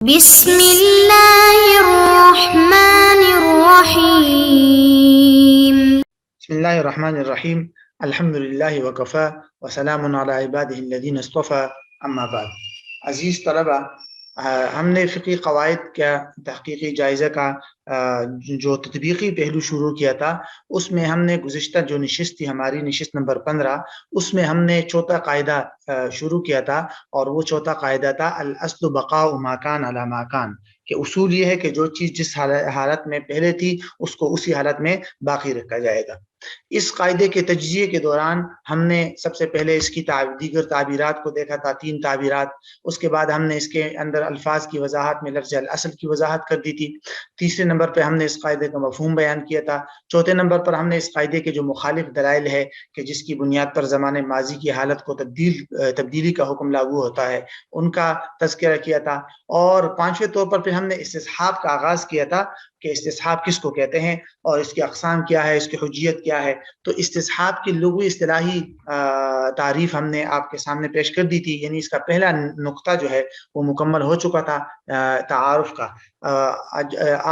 بسم اللہ الرحمن الرحیم بسم اللہ الرحمن الرحیم الحمد للہ وکفا وسلام علی عبادہ الذین اصطفى اما بعد. عزیز طلبہ، ہم نے فقی قواعد کا تحقیقی جائزہ کا جو تطبیقی پہلو شروع کیا تھا، اس میں ہم نے گزشتہ جو نشست تھی ہماری نشست نمبر 15، اس میں ہم نے چوتھا قاعدہ شروع کیا تھا، اور وہ چوتھا قاعدہ تھا الاصل بقاء ما کان علی ما کان، کہ اصول یہ ہے کہ جو چیز جس حالت میں پہلے تھی اس کو اسی حالت میں باقی رکھا جائے گا. اس قاعدے کے تجزیے کے دوران ہم نے سب سے پہلے اس کی دیگر تعبیرات کو دیکھا تھا، 3 تعبیرات. اس کے بعد ہم نے اس کے اندر الفاظ کی وضاحت میں لفظ الاصل کی وضاحت کر دی تھی. تیسرے نمبر پہ ہم نے اس قاعدے کا مفہوم بیان کیا تھا. چوتھے نمبر پر ہم نے اس قاعدے کے جو مخالف دلائل ہے کہ جس کی بنیاد پر زمانے ماضی کی حالت کو تبدیلی کا حکم لاگو ہوتا ہے، ان کا تذکرہ کیا تھا. اور پانچویں طور پر پھر ہم نے استصحاب کا آغاز کیا تھا کہ استصحاب کس کو کہتے ہیں اور اس کی اقسام کیا ہے، اس کی حجیت کیا ہے. تو استصحاب کی لغوی اصطلاحی تعریف ہم نے آپ کے سامنے پیش کر دی تھی، یعنی اس کا پہلا نقطہ جو ہے وہ مکمل ہو چکا تھا تعارف کا.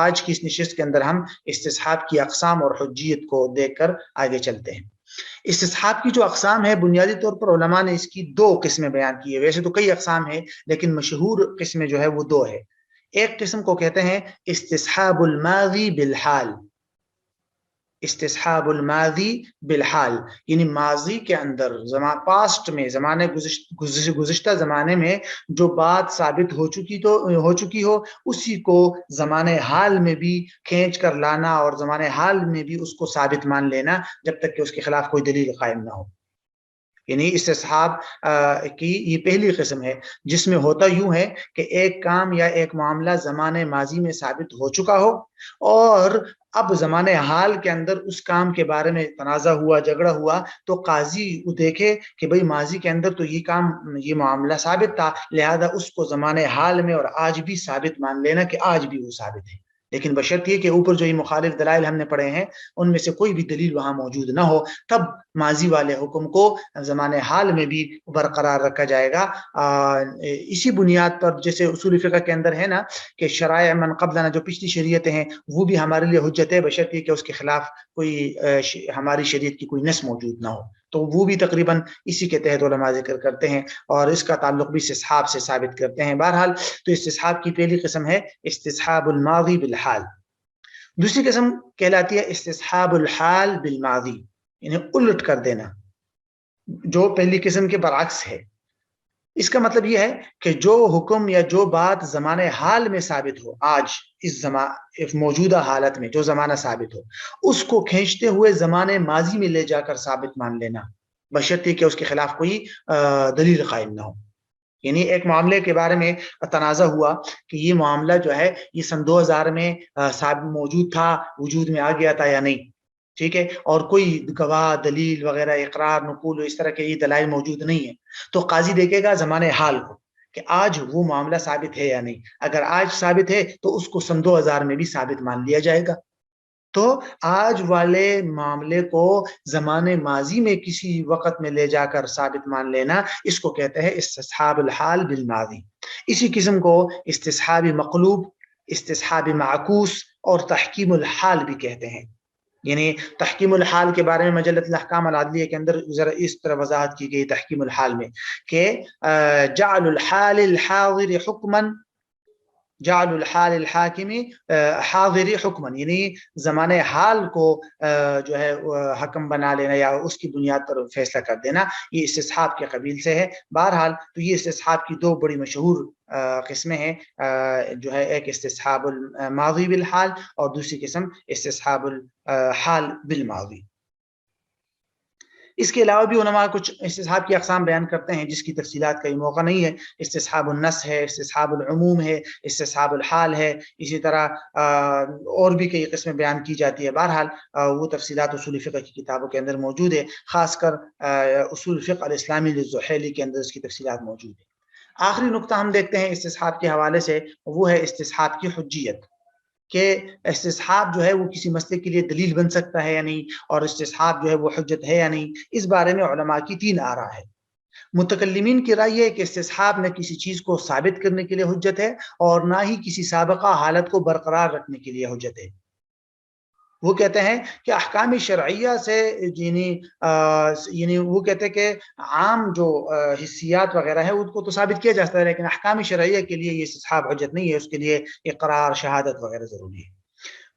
آج کی اس نشست کے اندر ہم استصحاب کی اقسام اور حجیت کو دیکھ کر آگے چلتے ہیں. استصحاب کی جو اقسام ہے، بنیادی طور پر علماء نے اس کی 2 قسمیں بیان کی ہے. ویسے تو کئی اقسام ہیں لیکن مشہور قسمیں جو ہے وہ 2 ہے. ایک قسم کو کہتے ہیں استصحاب الماضی بالحال. استصحاب الماضی بالحال یعنی ماضی کے اندر پاسٹ میں گزشتہ زمانے میں جو بات ثابت ہو چکی ہو اسی کو زمانے حال میں بھی کھینچ کر لانا اور زمانے حال میں بھی اس کو ثابت مان لینا جب تک کہ اس کے خلاف کوئی دلیل قائم نہ ہو. یعنی استصحاب کی یہ پہلی قسم ہے، جس میں ہوتا یوں ہے کہ ایک کام یا ایک معاملہ زمانے ماضی میں ثابت ہو چکا ہو اور اب زمانے حال کے اندر اس کام کے بارے میں تنازع ہوا، جھگڑا ہوا، تو قاضی دیکھے کہ بھئی ماضی کے اندر تو یہ معاملہ ثابت تھا، لہذا اس کو زمانے حال میں اور آج بھی ثابت مان لینا کہ آج بھی وہ ثابت ہے. لیکن بشرط یہ کہ اوپر جو یہ مخالف دلائل ہم نے پڑھے ہیں ان میں سے کوئی بھی دلیل وہاں موجود نہ ہو، تب ماضی والے حکم کو زمانے حال میں بھی برقرار رکھا جائے گا. اسی بنیاد پر جیسے اصول فقہ کے اندر ہے نا کہ شرائع من قبلنا، جو پچھلی شریعتیں ہیں وہ بھی ہمارے لیے حجت ہے، بشرط یہ کہ اس کے خلاف کوئی ہماری شریعت کی کوئی نص موجود نہ ہو. تو وہ بھی تقریباً اسی کے تحت علماء ذکر کرتے ہیں اور اس کا تعلق بھی استصحاب سے ثابت کرتے ہیں. بہرحال تو استصحاب کی پہلی قسم ہے استصحاب الماضی بالحال. دوسری قسم کہلاتی ہے استصحاب الحال بالماضی، یعنی الٹ کر دینا، جو پہلی قسم کے برعکس ہے. اس کا مطلب یہ ہے کہ جو حکم یا جو بات زمانے حال میں ثابت ہو، آج اس موجودہ حالت میں جو زمانہ ثابت ہو، اس کو کھینچتے ہوئے زمانے ماضی میں لے جا کر ثابت مان لینا، بشرطے کہ اس کے خلاف کوئی دلیل قائم نہ ہو. یعنی ایک معاملے کے بارے میں تنازع ہوا کہ یہ معاملہ جو ہے یہ سن 2000 میں موجود تھا، وجود میں آ گیا تھا یا نہیں، ٹھیک ہے، اور کوئی گواہ، دلیل وغیرہ، اقرار، نقول اس طرح کے یہ دلائل موجود نہیں ہے. تو قاضی دیکھے گا زمانے حال کو کہ آج وہ معاملہ ثابت ہے یا نہیں. اگر آج ثابت ہے تو اس کو سن 2000 میں بھی ثابت مان لیا جائے گا. تو آج والے معاملے کو زمانے ماضی میں کسی وقت میں لے جا کر ثابت مان لینا، اس کو کہتے ہیں استصحاب الحال بالماضی. اسی قسم کو استصحاب مقلوب، استصحاب معکوس اور تحکیم الحال بھی کہتے ہیں. یعنی تحکیم الحال کے بارے میں مجلۃ الاحکام العدلیہ کے اندر ذرا اس طرح وضاحت کی گئی تحکیم الحال میں کہ جعل الحال الحاضر حکما، جعل الحال الحاکمی حاضری حکمن، یعنی زمانے حال کو جو ہے حکم بنا لینا یا اس کی بنیاد پر فیصلہ کر دینا، یہ استصحاب کے قبیل سے ہے. بہرحال تو یہ استصحاب کی 2 بڑی مشہور قسمیں ہیں، جو ہے ایک استصحاب الماضی بالحال اور دوسری قسم استصحاب الحال بالماضی. اس کے علاوہ بھی علماء کچھ استصحاب کی اقسام بیان کرتے ہیں جس کی تفصیلات کا یہ موقع نہیں ہے. استصحاب النص ہے، استصحاب العموم ہے، استصحاب الحال ہے، اسی طرح اور بھی کئی قسمیں بیان کی جاتی ہے. بہرحال وہ تفصیلات اصول فقہ کی کتابوں کے اندر موجود ہے، خاص کر اصول فقہ الاسلامی للزحیلی کے اندر اس کی تفصیلات موجود ہے. آخری نقطہ ہم دیکھتے ہیں استصحاب کے حوالے سے، وہ ہے استصحاب کی حجیت، کہ استصحاب جو ہے وہ کسی مسئلے کے لیے دلیل بن سکتا ہے یا نہیں، اور استصحاب جو ہے وہ حجت ہے یا نہیں. اس بارے میں علماء کی 3 آراء ہے. متکلمین کی رائے ہے کہ استصحاب نہ کسی چیز کو ثابت کرنے کے لیے حجت ہے اور نہ ہی کسی سابقہ حالت کو برقرار رکھنے کے لیے حجت ہے۔ وہ کہتے ہیں کہ احکام شرعیہ سے یعنی وہ کہتے ہیں کہ عام جو حسیات وغیرہ ہے ان کو تو ثابت کیا جاتا ہے، لیکن احکام شرعیہ کے لیے یہ استصحاب حجت نہیں ہے، اس کے لیے اقرار شہادت وغیرہ ضروری ہے۔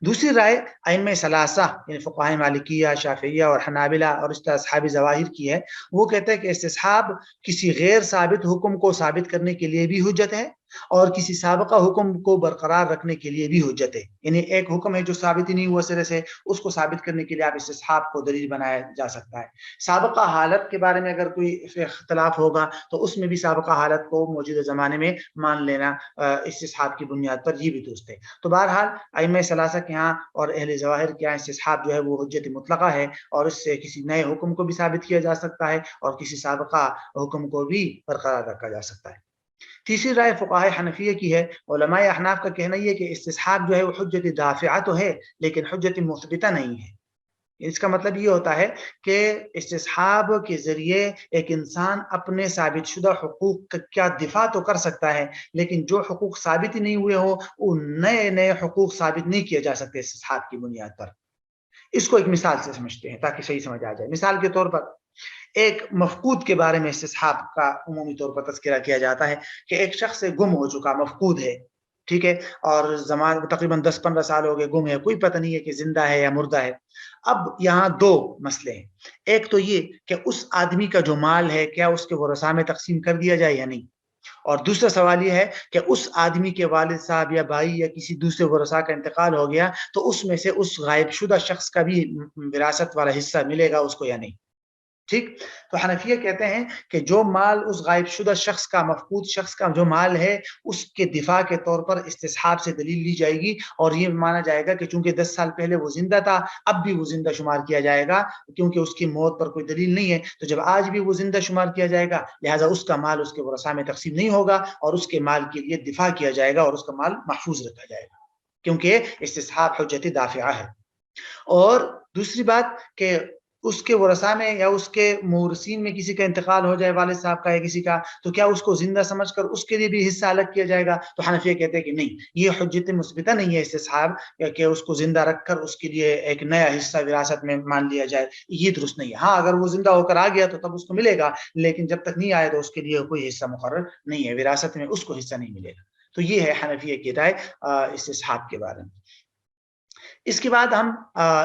دوسری رائے ائمہ ثلاثہ یعنی فقہائے مالکیہ، شافعیہ اور حنابلہ اور اس طرح اصحاب ظواہر کی ہے۔ وہ کہتے ہیں کہ استصحاب کسی غیر ثابت حکم کو ثابت کرنے کے لیے بھی حجت ہے اور کسی سابقہ حکم کو برقرار رکھنے کے لیے بھی حجت ہے۔ یعنی ایک حکم ہے جو ثابت ہی نہیں ہوا سرے سے، اس کو ثابت کرنے کے لیے آپ استصحاب کو دلیل بنایا جا سکتا ہے۔ سابقہ حالت کے بارے میں اگر کوئی اختلاف ہوگا تو اس میں بھی سابقہ حالت کو موجودہ زمانے میں مان لینا استصحاب کی بنیاد پر یہ بھی درست ہے۔ تو بہرحال ائمہ ثلاثہ کے ہاں اور اہل ظواہر کے ہاں استصحاب جو ہے وہ حجت مطلقہ ہے اور اس سے کسی نئے حکم کو بھی ثابت کیا جا سکتا ہے اور کسی سابقہ حکم کو بھی برقرار رکھا جا سکتا ہے۔ تیسری رائے فقہائے حنفیہ کی ہے۔ علماء احناف کا کہنا یہ ہے کہ استصحاب جو ہے وہ حجت دافعہ تو ہے لیکن حجت مثبتہ نہیں ہے۔ اس کا مطلب یہ ہوتا ہے کہ استصحاب کے ذریعے ایک انسان اپنے ثابت شدہ حقوق کا کیا دفاع تو کر سکتا ہے، لیکن جو حقوق ثابت ہی نہیں ہوئے ہو وہ نئے حقوق ثابت نہیں کیے جا سکتے استصحاب کی بنیاد پر۔ اس کو ایک مثال سے سمجھتے ہیں تاکہ صحیح سمجھ آ جائے۔ مثال کے طور پر ایک مفقود کے بارے میں استصحاب کا عمومی طور پر تذکرہ کیا جاتا ہے کہ ایک شخص سے گم ہو چکا مفقود ہے، ٹھیک ہے، اور تقریباً 10-15 سال ہو گئے گم ہے، کوئی پتہ نہیں ہے کہ زندہ ہے یا مردہ ہے۔ اب یہاں دو مسئلے ہیں، ایک تو یہ کہ اس آدمی کا جو مال ہے کیا اس کے ورثاء میں تقسیم کر دیا جائے یا نہیں، اور دوسرا سوال یہ ہے کہ اس آدمی کے والد صاحب یا بھائی یا کسی دوسرے ورثاء کا انتقال ہو گیا تو اس میں سے اس غائب شدہ شخص کا بھی وراثت والا حصہ ملے گا اس کو یا نہیں۔ ٹھیک، تو حنفیہ کہتے ہیں کہ جو مال اس غائب شدہ شخص کا، مفقود شخص کا جو مال ہے، اس کے دفاع کے طور پر استصحاب سے دلیل لی جائے گی اور یہ مانا جائے گا کہ چونکہ 10 سال پہلے وہ زندہ تھا اب بھی وہ زندہ شمار کیا جائے گا، کیونکہ اس کی موت پر کوئی دلیل نہیں ہے، تو جب آج بھی وہ زندہ شمار کیا جائے گا لہٰذا اس کا مال اس کے ورثاء میں تقسیم نہیں ہوگا اور اس کے مال کے لیے دفاع کیا جائے گا اور اس کا مال محفوظ رکھا جائے گا، کیونکہ استصحاب حجت دافعہ ہے۔ اور دوسری بات کہ اس کے ورثاء میں یا اس کے مورثین میں کسی کا انتقال ہو جائے، والد صاحب کا یا کسی کا، تو کیا اس کو زندہ سمجھ کر اس کے لیے بھی حصہ الگ کیا جائے گا؟ تو حنفیہ کہتے ہیں کہ نہیں، یہ حجت مثبتہ نہیں ہے استصحاب کہ اس کو زندہ رکھ کر اس کے لیے ایک نیا حصہ وراثت میں مان لیا جائے، یہ درست نہیں ہے۔ ہاں اگر وہ زندہ ہو کر آ گیا تو تب اس کو ملے گا، لیکن جب تک نہیں آئے تو اس کے لیے کوئی حصہ مقرر نہیں ہے، وراثت میں اس کو حصہ نہیں ملے گا۔ تو یہ ہے حنفیہ کی رائے استصحاب کے بارے میں۔ اس کے بعد ہم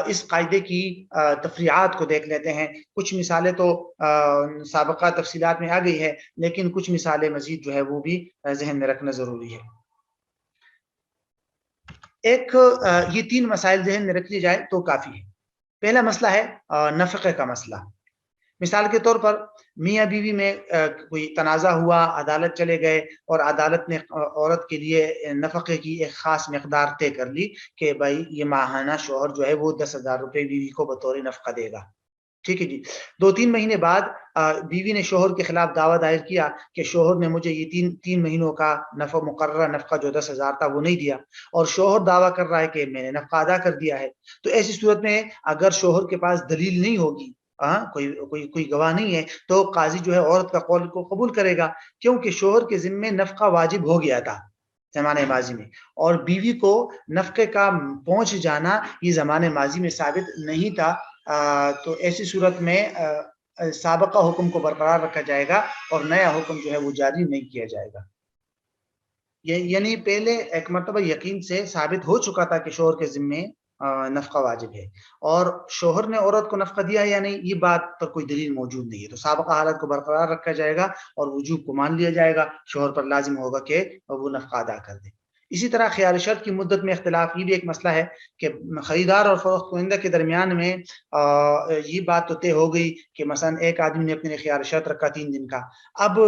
اس قاعدے کی تفریعات کو دیکھ لیتے ہیں۔ کچھ مثالیں تو سابقہ تفصیلات میں آ گئی ہے لیکن کچھ مثالیں مزید جو ہے وہ بھی ذہن میں رکھنا ضروری ہے۔ یہ 3 مسائل ذہن میں رکھ لی جائے تو کافی ہے۔ پہلا مسئلہ ہے نفقے کا مسئلہ۔ مثال کے طور پر میاں بیوی میں کوئی تنازع ہوا، عدالت چلے گئے اور عدالت نے عورت کے لیے نفقے کی ایک خاص مقدار طے کر لی کہ بھائی یہ ماہانہ شوہر جو ہے وہ 10,000 روپے بیوی کو بطور نفقہ دے گا، ٹھیک ہے جی۔ 2-3 مہینے بعد بیوی نے شوہر کے خلاف دعویٰ دائر کیا کہ شوہر نے مجھے یہ 3 مہینوں کا مقررہ نفقہ جو 10,000 تھا وہ نہیں دیا، اور شوہر دعویٰ کر رہا ہے کہ میں نے نفقہ ادا کر دیا ہے۔ تو ایسی صورت میں اگر شوہر کے پاس دلیل نہیں ہوگی، کوئی گواہ نہیں ہے، تو قاضی جو ہے عورت کا قول کو قبول کرے گا، کیونکہ شوہر کے ذمے نفقہ واجب ہو گیا تھا زمانے ماضی میں، اور بیوی کو نفقے کا پہنچ جانا یہ زمانے ماضی میں ثابت نہیں تھا۔ تو ایسی صورت میں سابقہ حکم کو برقرار رکھا جائے گا اور نیا حکم جو ہے وہ جاری نہیں کیا جائے گا۔ یعنی پہلے ایک مرتبہ یقین سے ثابت ہو چکا تھا کہ شوہر کے ذمے نفقہ واجب ہے، اور شوہر نے عورت کو نفقہ دیا یا نہیں یہ بات پر کوئی دلیل موجود نہیں ہے، تو سابقہ حالت کو برقرار رکھا جائے گا اور وجوب کو مان لیا جائے گا، شوہر پر لازم ہوگا کہ وہ نفقہ ادا کر دے۔ اسی طرح خیال شرط کی مدت میں اختلاف، یہ بھی ایک مسئلہ ہے کہ خریدار اور فروخت کنندہ کے درمیان میں یہ بات تو طے ہو گئی کہ مثلا ایک آدمی نے اپنے خیال شرط رکھا 3 دن کا، اب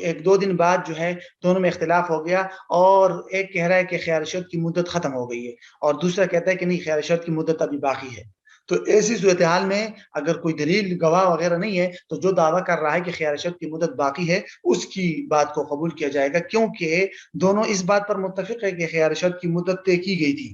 1-2 دن بعد جو ہے دونوں میں اختلاف ہو گیا اور ایک کہہ رہا ہے کہ خیال شرط کی مدت ختم ہو گئی ہے اور دوسرا کہتا ہے کہ نہیں خیال شرط کی مدت ابھی باقی ہے۔ تو ایسی صورتحال میں اگر کوئی دلیل گواہ وغیرہ نہیں ہے تو جو دعویٰ کر رہا ہے کہ خیال شرط کی مدت باقی ہے اس کی بات کو قبول کیا جائے گا، کیونکہ دونوں اس بات پر متفق ہے کہ خیال شرط کی مدت طے کی گئی تھی۔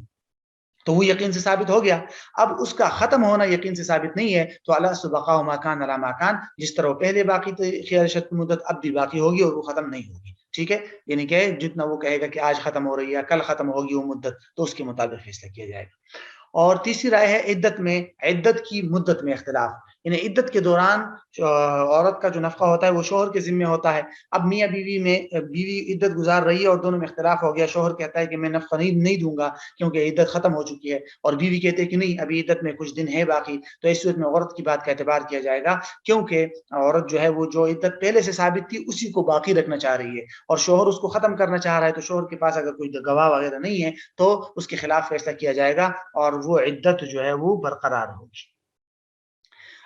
تو وہ یقین سے ثابت ہو گیا. اب اس کا ختم ہونا یقین سے ثابت نہیں ہے تو الاصل بقاء ما کان علی ما کان، جس طرح وہ پہلے باقی تھی خیال شرط کی مدت اب بھی باقی ہوگی اور وہ ختم نہیں ہوگی. ٹھیک ہے، یعنی کہ جتنا وہ کہے گا کہ آج ختم ہو رہی ہے کل ختم ہوگی وہ مدت تو اس کے مطابق فیصلہ کیا جائے گا. اور تیسری رائے ہے عدت میں، عدت کی مدت میں اختلاف، یعنی عدت کے دوران عورت کا جو نفقہ ہوتا ہے وہ شوہر کے ذمہ ہوتا ہے. اب میاں بیوی میں بیوی عدت گزار رہی ہے اور دونوں میں اختلاف ہو گیا، شوہر کہتا ہے کہ میں نفقہ نہیں دوں گا کیونکہ عدت ختم ہو چکی ہے، اور بیوی کہتے ہیں کہ نہیں ابھی عدت میں کچھ دن ہے باقی. تو اس صورت میں عورت کی بات کا اعتبار کیا جائے گا، کیونکہ عورت جو ہے وہ جو عدت پہلے سے ثابت تھی اسی کو باقی رکھنا چاہ رہی ہے، اور شوہر اس کو ختم کرنا چاہ رہا ہے. تو شوہر کے پاس اگر کوئی گواہ وغیرہ نہیں ہے تو اس کے خلاف فیصلہ کیا جائے گا اور وہ عدت جو ہے وہ برقرار ہوگی.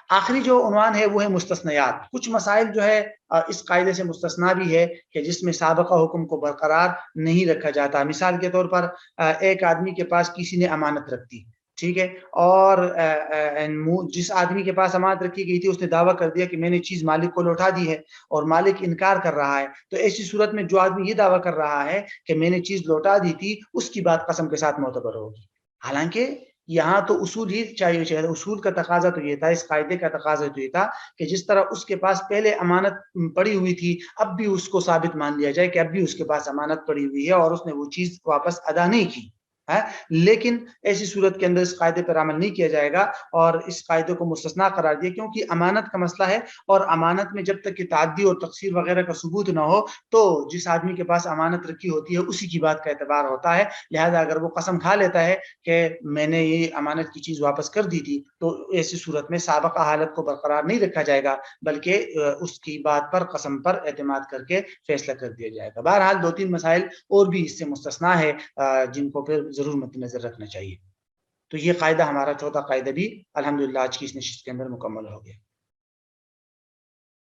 آخری جو عنوان ہے وہ ہے مستثنیات. کچھ مسائل جو ہے اس قاعدے سے مستثنا بھی ہے کہ جس میں سابقہ حکم کو برقرار نہیں رکھا جاتا. مثال کے طور پر ایک آدمی کے پاس کسی نے امانت رکھ دی، ٹھیک ہے، اور جس آدمی کے پاس امانت رکھی گئی تھی اس نے دعویٰ کر دیا کہ میں نے چیز مالک کو لوٹا دی ہے، اور مالک انکار کر رہا ہے. تو ایسی صورت میں جو آدمی یہ دعویٰ کر رہا ہے کہ میں نے چیز لوٹا دی تھی اس کی بات قسم کے ساتھ معتبر ہوگی. حالانکہ یہاں تو اصول ہی چاہیے، اصول کا تقاضا تو یہ تھا، اس قاعدے کا تقاضا تو یہ تھا کہ جس طرح اس کے پاس پہلے امانت پڑی ہوئی تھی اب بھی اس کو ثابت مان لیا جائے کہ اب بھی اس کے پاس امانت پڑی ہوئی ہے اور اس نے وہ چیز واپس ادا نہیں کی ہے. لیکن ایسی صورت کے اندر اس قاعدے پر عمل نہیں کیا جائے گا اور اس قاعدے کو مستثنا قرار دیا، کیونکہ امانت کا مسئلہ ہے، اور امانت میں جب تک کہ تعدی اور تقصیر وغیرہ کا ثبوت نہ ہو تو جس آدمی کے پاس امانت رکھی ہوتی ہے اسی کی بات کا اعتبار ہوتا ہے. لہذا اگر وہ قسم کھا لیتا ہے کہ میں نے یہ امانت کی چیز واپس کر دی تھی تو ایسی صورت میں سابقہ حالت کو برقرار نہیں رکھا جائے گا بلکہ اس کی بات پر قسم پر اعتماد کر کے فیصلہ کر دیا جائے گا. بہرحال دو تین مسائل اور بھی اس سے مستثنا ہے جن کو پھر ضرور مد نظر رکھنا چاہیے. تو یہ قاعدہ ہمارا چوتھا قاعدہ بھی الحمدللہ آج کی اس نشست کے اندر مکمل ہو گیا.